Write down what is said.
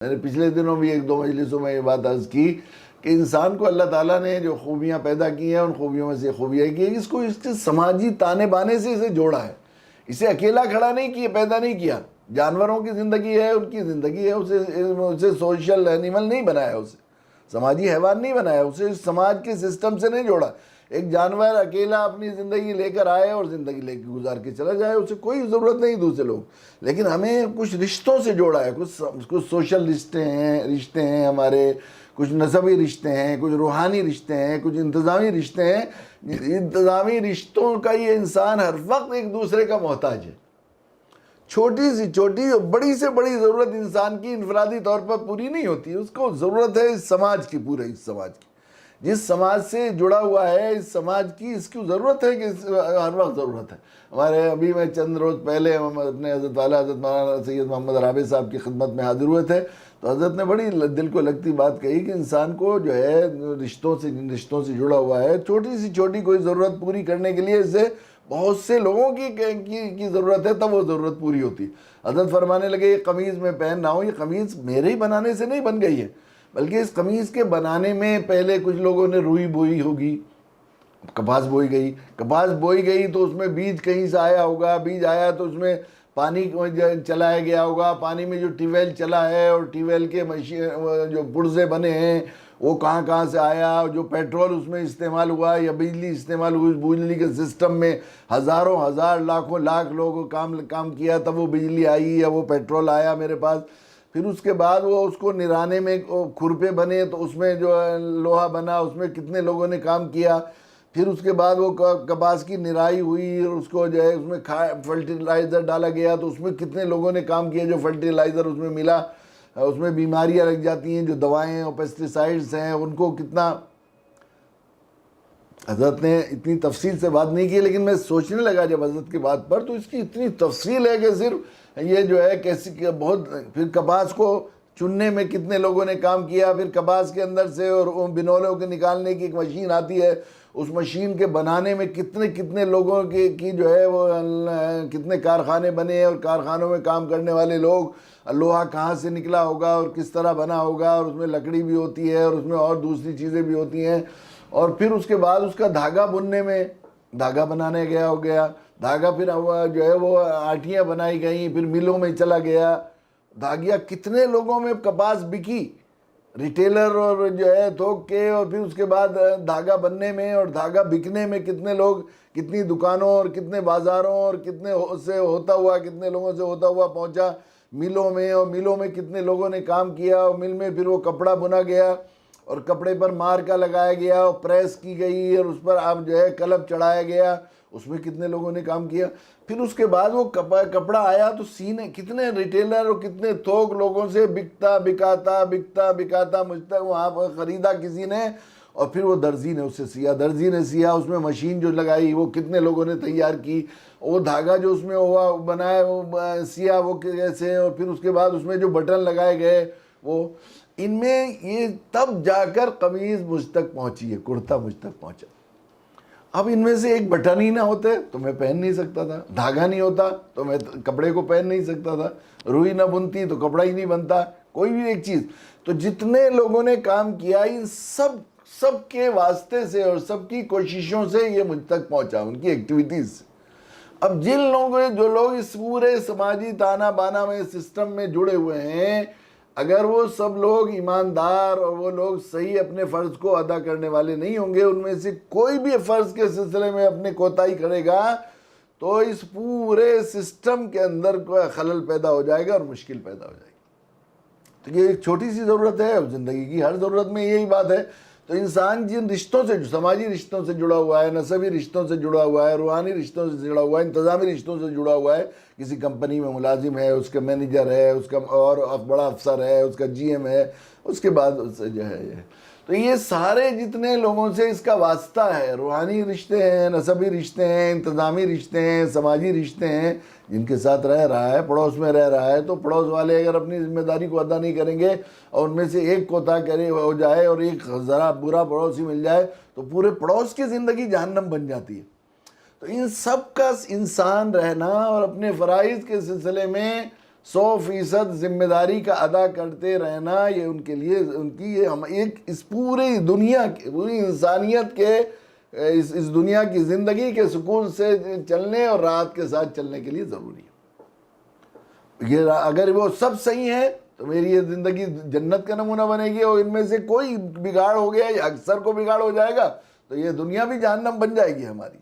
میں نے پچھلے دنوں بھی ایک دو مجلسوں میں یہ بات عرض کی کہ انسان کو اللہ تعالیٰ نے جو خوبیاں پیدا کی ہیں ان خوبیوں میں سے خوبیاں کی ہے اس کو اس کے سماجی تانے بانے سے اسے جوڑا ہے. اسے اکیلا کھڑا نہیں کیا، پیدا نہیں کیا. جانوروں کی زندگی ہے، ان کی زندگی ہے، اسے سوشل اینیمل نہیں بنایا، اسے سماجی حیوان نہیں بنایا، اسے سماج کے سسٹم سے نہیں جوڑا. ایک جانور اکیلا اپنی زندگی لے کر آئے اور زندگی لے کے گزار کے چلا جائے، اسے کوئی ضرورت نہیں دوسرے لوگ. لیکن ہمیں کچھ رشتوں سے جوڑا ہے، کچھ سوشل رشتے ہیں ہمارے، کچھ نسبی رشتے ہیں، کچھ روحانی رشتے ہیں، کچھ انتظامی رشتے ہیں. انتظامی رشتوں کا یہ انسان ہر وقت ایک دوسرے کا محتاج ہے. چھوٹی سے چھوٹی اور بڑی سے بڑی ضرورت انسان کی انفرادی طور پر پوری نہیں ہوتی، اس کو ضرورت ہے اس سماج کی، پورے اس سماج کی. جس سماج سے جڑا ہوا ہے اس سماج کی، اس کی ضرورت ہے کہ ہر وقت ضرورت ہے. ہمارے ابھی میں چند روز پہلے ہم اپنے حضرت والا حضرت مولانا سید محمد رابع صاحب کی خدمت میں حاضر ہوئے تھے، تو حضرت نے بڑی دل کو لگتی بات کہی کہ انسان کو جو ہے جن رشتوں سے جڑا ہوا ہے، چھوٹی سی چھوٹی کوئی ضرورت پوری کرنے کے لیے اسے بہت سے لوگوں کی ضرورت ہے، تب وہ ضرورت پوری ہوتی. حضرت فرمانے لگے یہ قمیض میں پہن رہا ہوں، یہ قمیض میرے ہی بنانے سے نہیں بن گئی ہے، بلکہ اس قمیض کے بنانے میں پہلے کچھ لوگوں نے روئی بوئی ہوگی، کپاس بوئی گئی تو اس میں بیج کہیں سے آیا ہوگا، بیج آیا تو اس میں پانی چلایا گیا ہوگا، پانی میں جو ٹیوب ویل چلا ہے اور ٹیوب ویل کے جو پرزے بنے ہیں وہ کہاں سے آیا، جو پیٹرول اس میں استعمال ہوا یا بجلی استعمال ہوئی، بجلی کے سسٹم میں ہزاروں ہزار لاکھوں لاکھ لوگوں کام کیا تب وہ بجلی آئی یا وہ پیٹرول آیا میرے پاس. پھر اس کے بعد وہ اس کو نرانے میں کھرپے بنے تو اس میں جو لوہا بنا، اس میں کتنے لوگوں نے کام کیا. پھر اس کے بعد وہ کپاس کی نرائی ہوئی اور اس کو جو ہے اس میں فرٹیلائزر ڈالا گیا تو اس میں کتنے لوگوں نے کام کیا. جو فرٹیلائزر اس میں ملا، اس میں بیماریاں لگ جاتی ہیں، جو دوائیں اور پیسٹیسائڈز ہیں ان کو کتنا. حضرت نے اتنی تفصیل سے بات نہیں کی، لیکن میں سوچنے لگا جب حضرت کی بات پر تو اس کی اتنی تفصیل ہے کہ صرف یہ جو ہے کیسی بہت. پھر کپاس کو چننے میں کتنے لوگوں نے کام کیا، پھر کپاس کے اندر سے اور بنولوں کے نکالنے کی ایک مشین آتی ہے، اس مشین کے بنانے میں کتنے لوگوں کی جو ہے وہ کتنے کارخانے بنے ہیں، اور کارخانوں میں کام کرنے والے لوگ، لوہا کہاں سے نکلا ہوگا اور کس طرح بنا ہوگا، اور اس میں لکڑی بھی ہوتی ہے اور اس میں اور دوسری چیزیں بھی ہوتی ہیں. اور پھر اس کے بعد اس کا دھاگا بننے میں، دھاگا بنانے ہو گیا دھاگا، پھر جو ہے وہ آٹیاں بنائی گئیں، پھر ملوں میں چلا گیا دھاگیا. کتنے لوگوں میں کپاس بکی، ریٹیلر اور جو ہے تھوک کے، اور پھر اس کے بعد دھاگا بننے میں اور دھاگا بکنے میں کتنے لوگ، کتنی دکانوں اور کتنے بازاروں اور کتنے لوگوں سے ہوتا ہوا پہنچا ملوں میں، اور ملوں میں کتنے لوگوں نے کام کیا، اور مل میں پھر وہ کپڑا بنا گیا اور کپڑے پر مارکا لگایا گیا اور پریس کی گئی اور اس پر اب جو ہے قلم چڑھایا گیا، اس میں کتنے لوگوں نے کام کیا. پھر اس کے بعد وہ کپڑا آیا تو سینے کتنے ریٹیلر اور کتنے تھوک لوگوں سے بکتا مجھ تک وہاں پر خریدا کسی نے، اور پھر وہ درزی نے اسے سیا، اس میں مشین جو لگائی وہ کتنے لوگوں نے تیار کی، وہ دھاگا جو اس میں ہوا بنایا وہ سیا وہ کیسے، اور پھر اس کے بعد اس میں جو بٹن لگائے گئے وہ، ان میں یہ تب جا کر قمیض مجھ تک پہنچی ہے، کرتا مجھ تک پہنچا. اب ان میں سے ایک بٹن ہی نہ ہوتے تو میں پہن نہیں سکتا تھا، دھاگا نہیں ہوتا تو میں کپڑے کو پہن نہیں سکتا تھا، روئی نہ بنتی تو کپڑا ہی نہیں بنتا، کوئی بھی ایک چیز. تو جتنے لوگوں نے کام کیا ان سب کے واسطے سے اور سب کی کوششوں سے یہ مجھ تک پہنچا، ان کی ایکٹیویٹیز سے. اب جو لوگ اس پورے سماجی تانا بانا میں سسٹم میں جڑے ہوئے ہیں، اگر وہ سب لوگ ایماندار اور وہ لوگ صحیح اپنے فرض کو ادا کرنے والے نہیں ہوں گے، ان میں سے کوئی بھی فرض کے سلسلے میں اپنے کوتاہی کرے گا تو اس پورے سسٹم کے اندر کوئی خلل پیدا ہو جائے گا اور مشکل پیدا ہو جائے گی. تو یہ ایک چھوٹی سی ضرورت ہے زندگی کی، ہر ضرورت میں یہی بات ہے. تو انسان جن رشتوں سے، سماجی رشتوں سے جڑا ہوا ہے، نسبی رشتوں سے جڑا ہوا ہے، روحانی رشتوں سے جڑا ہوا ہے، انتظامی رشتوں سے جڑا ہوا ہے، کسی کمپنی میں ملازم ہے، اس کا مینیجر ہے، اس کا اور بڑا افسر ہے، اس کا جی ایم ہے، اس کے بعد اس سے جو ہے تو یہ سارے جتنے لوگوں سے اس کا واسطہ ہے، روحانی رشتے ہیں، نسبی رشتے ہیں، انتظامی رشتے ہیں، سماجی رشتے ہیں، جن کے ساتھ رہ رہا ہے، پڑوس میں رہ رہا ہے، تو پڑوس والے اگر اپنی ذمہ داری کو ادا نہیں کریں گے اور ان میں سے ایک کوتاہ کرے ہو جائے اور ایک ذرا برا پڑوسی مل جائے تو پورے پڑوس کی زندگی جہنم بن جاتی ہے. تو ان سب کا انسان رہنا اور اپنے فرائض کے سلسلے میں 100% ذمہ داری کا ادا کرتے رہنا، یہ ان کے لیے ان کی یہ ایک اس پوری دنیا کے، پوری انسانیت کے اس دنیا کی زندگی کے سکون سے چلنے اور راحت کے ساتھ چلنے کے لیے ضروری ہے۔ یہ اگر وہ سب صحیح ہیں تو میری یہ زندگی جنت کا نمونہ بنے گی، اور ان میں سے کوئی بگاڑ ہو گیا یا اکثر کو بگاڑ ہو جائے گا تو یہ دنیا بھی جہنم بن جائے گی ہماری۔